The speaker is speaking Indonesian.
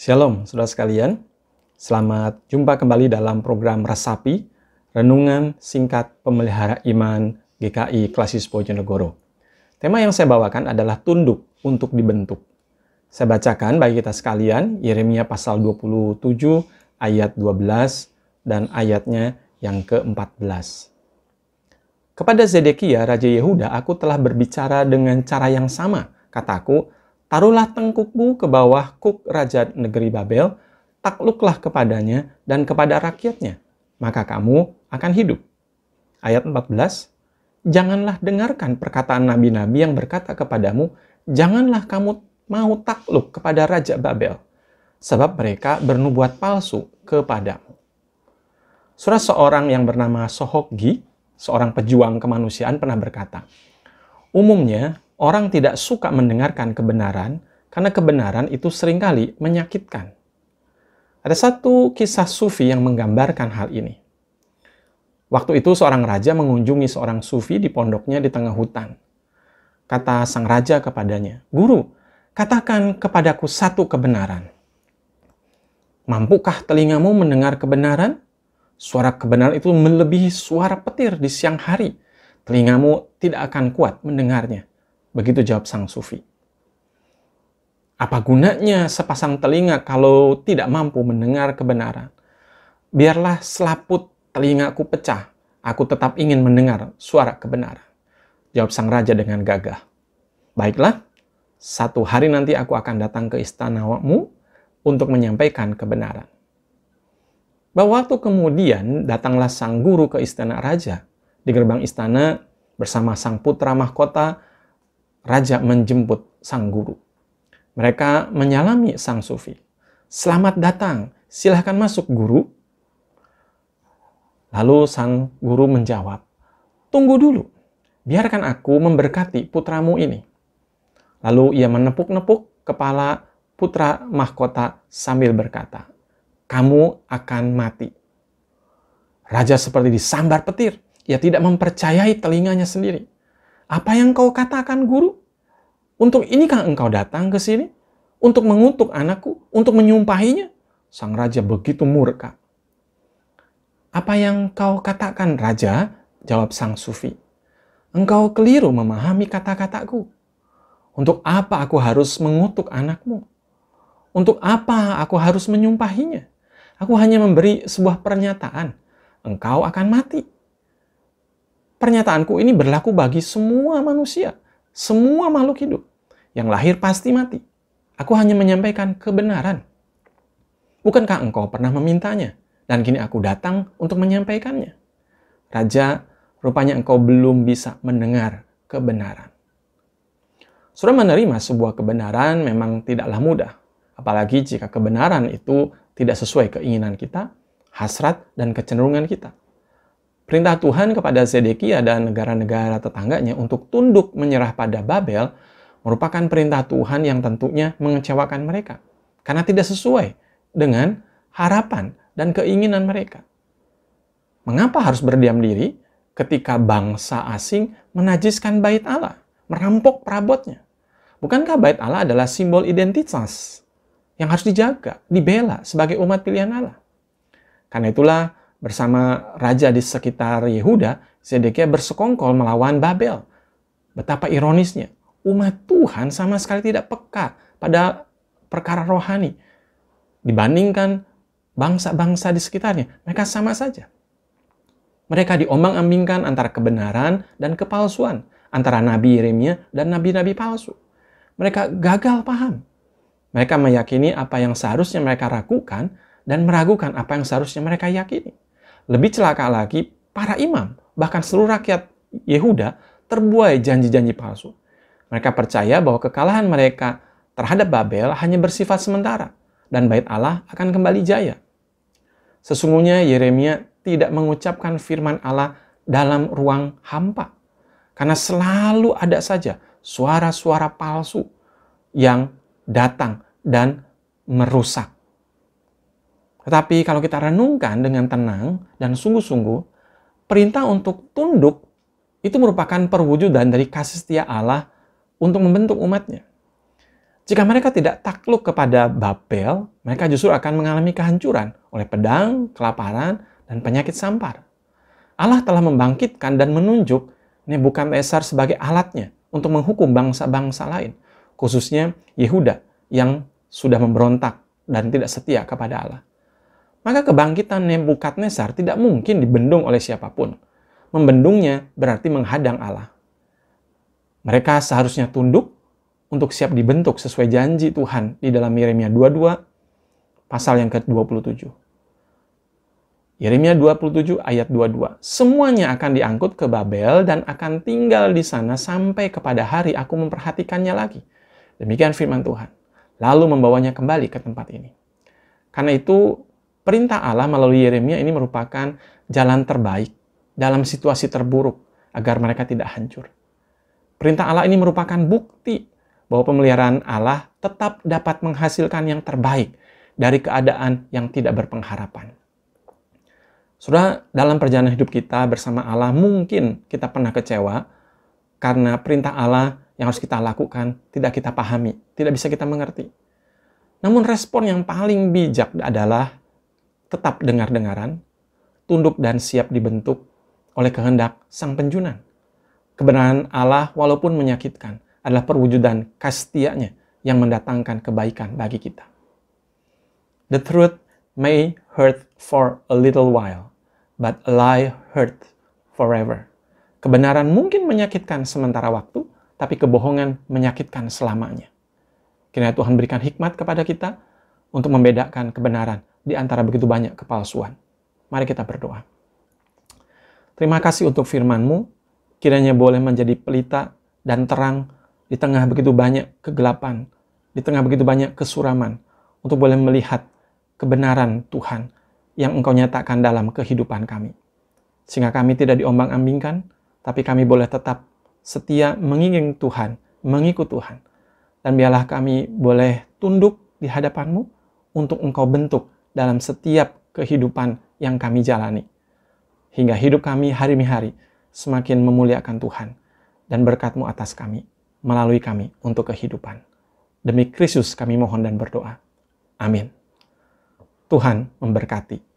Shalom, saudara sekalian. Selamat jumpa kembali dalam program Resapi, Renungan Singkat Pemelihara Iman GKI Klasis Bojonegoro. Tema yang saya bawakan adalah tunduk untuk dibentuk. Saya bacakan bagi kita sekalian, Yeremia pasal 27 ayat 12 dan ayatnya yang ke-14. Kepada Zedekia, Raja Yehuda, aku telah berbicara dengan cara yang sama. Kataku, taruhlah tengkukmu ke bawah kuk Raja negeri Babel, takluklah kepadanya dan kepada rakyatnya, maka kamu akan hidup. Ayat 14, janganlah dengarkan perkataan nabi-nabi yang berkata kepadamu, janganlah kamu mau takluk kepada Raja Babel, sebab mereka bernubuat palsu kepadamu. Seorang yang bernama Sohokgi, seorang pejuang kemanusiaan, pernah berkata, umumnya orang tidak suka mendengarkan kebenaran karena kebenaran itu seringkali menyakitkan. Ada satu kisah sufi yang menggambarkan hal ini. Waktu itu seorang raja mengunjungi seorang sufi di pondoknya di tengah hutan. Kata sang raja kepadanya, "Guru, katakan kepadaku satu kebenaran. Mampukah telingamu mendengar kebenaran? Suara kebenaran itu melebihi suara petir di siang hari. Telingamu tidak akan kuat mendengarnya." Begitu jawab sang sufi. Apa gunanya sepasang telinga kalau tidak mampu mendengar kebenaran? Biarlah selaput telingaku pecah, aku tetap ingin mendengar suara kebenaran. Jawab sang raja dengan gagah. Baiklah, satu hari nanti aku akan datang ke istanamu untuk menyampaikan kebenaran. Beberapa waktu kemudian datanglah sang guru ke istana raja. Di gerbang istana bersama sang putra mahkota, raja menjemput sang guru. Mereka menyalami sang sufi. Selamat datang, silahkan masuk guru. Lalu sang guru menjawab, tunggu dulu, biarkan aku memberkati putramu ini. Lalu ia menepuk-nepuk kepala putra mahkota sambil berkata, kamu akan mati. Raja seperti disambar petir, ia tidak mempercayai telinganya sendiri. Apa yang kau katakan, guru? Untuk inikah engkau datang ke sini? Untuk mengutuk anakku? Untuk menyumpahinya? Sang raja begitu murka. Apa yang kau katakan, raja? Jawab sang sufi. Engkau keliru memahami kata-kataku. Untuk apa aku harus mengutuk anakmu? Untuk apa aku harus menyumpahinya? Aku hanya memberi sebuah pernyataan. Engkau akan mati. Pernyataanku ini berlaku bagi semua manusia, semua makhluk hidup. Yang lahir pasti mati. Aku hanya menyampaikan kebenaran. Bukankah engkau pernah memintanya? Dan kini aku datang untuk menyampaikannya. Raja, rupanya engkau belum bisa mendengar kebenaran. Saudara, menerima sebuah kebenaran memang tidaklah mudah. Apalagi jika kebenaran itu tidak sesuai keinginan kita, hasrat, dan kecenderungan kita. Perintah Tuhan kepada Zedekia dan negara-negara tetangganya untuk tunduk menyerah pada Babel merupakan perintah Tuhan yang tentunya mengecewakan mereka karena tidak sesuai dengan harapan dan keinginan mereka. Mengapa harus berdiam diri ketika bangsa asing menajiskan bait Allah, merampok perabotnya? Bukankah bait Allah adalah simbol identitas yang harus dijaga, dibela sebagai umat pilihan Allah? Karena itulah bersama raja di sekitar Yehuda, Zedekia bersekongkol melawan Babel. Betapa ironisnya, umat Tuhan sama sekali tidak peka pada perkara rohani. Dibandingkan bangsa-bangsa di sekitarnya, mereka sama saja. Mereka diombang-ambingkan antara kebenaran dan kepalsuan, antara Nabi Yeremia dan nabi-nabi palsu. Mereka gagal paham. Mereka meyakini apa yang seharusnya mereka ragukan dan meragukan apa yang seharusnya mereka yakini. Lebih celaka lagi, para imam, bahkan seluruh rakyat Yehuda terbuai janji-janji palsu. Mereka percaya bahwa kekalahan mereka terhadap Babel hanya bersifat sementara dan bait Allah akan kembali jaya. Sesungguhnya Yeremia tidak mengucapkan firman Allah dalam ruang hampa, karena selalu ada saja suara-suara palsu yang datang dan merusak. Tetapi kalau kita renungkan dengan tenang dan sungguh-sungguh, perintah untuk tunduk itu merupakan perwujudan dari kasih setia Allah untuk membentuk umatnya. Jika mereka tidak takluk kepada Babel, mereka justru akan mengalami kehancuran oleh pedang, kelaparan, dan penyakit sampar. Allah telah membangkitkan dan menunjuk Nebukadnezar sebagai alatnya untuk menghukum bangsa-bangsa lain, khususnya Yehuda yang sudah memberontak dan tidak setia kepada Allah. Maka kebangkitan Nebukadnezar tidak mungkin dibendung oleh siapapun. Membendungnya berarti menghadang Allah. Mereka seharusnya tunduk untuk siap dibentuk sesuai janji Tuhan di dalam Yeremia 22 pasal yang ke-27. Yeremia 27 ayat 22. Semuanya akan diangkut ke Babel dan akan tinggal di sana sampai kepada hari aku memperhatikannya lagi. Demikian firman Tuhan. Lalu membawanya kembali ke tempat ini. Karena itu perintah Allah melalui Yeremia ini merupakan jalan terbaik dalam situasi terburuk agar mereka tidak hancur. Perintah Allah ini merupakan bukti bahwa pemeliharaan Allah tetap dapat menghasilkan yang terbaik dari keadaan yang tidak berpengharapan. Saudara, dalam perjalanan hidup kita bersama Allah, mungkin kita pernah kecewa karena perintah Allah yang harus kita lakukan tidak kita pahami, tidak bisa kita mengerti. Namun respon yang paling bijak adalah tetap dengar-dengaran, tunduk dan siap dibentuk oleh kehendak Sang Penjunan. Kebenaran Allah walaupun menyakitkan adalah perwujudan kasih-Nya yang mendatangkan kebaikan bagi kita. The truth may hurt for a little while, but a lie hurts forever. Kebenaran mungkin menyakitkan sementara waktu, tapi kebohongan menyakitkan selamanya. Kiranya Tuhan berikan hikmat kepada kita untuk membedakan kebenaran di antara begitu banyak kepalsuan. Mari kita berdoa. Terima kasih untuk firman-Mu, kiranya boleh menjadi pelita dan terang di tengah begitu banyak kegelapan, di tengah begitu banyak kesuraman, untuk boleh melihat kebenaran Tuhan yang Engkau nyatakan dalam kehidupan kami. Sehingga kami tidak diombang-ambingkan, tapi kami boleh tetap setia menginginkan Tuhan, mengikut Tuhan. Dan biarlah kami boleh tunduk di hadapan-Mu untuk Engkau bentuk dalam setiap kehidupan yang kami jalani. Hingga hidup kami hari-demi hari semakin memuliakan Tuhan dan berkat-Mu atas kami, melalui kami untuk kehidupan. Demi Kristus kami mohon dan berdoa. Amin. Tuhan memberkati.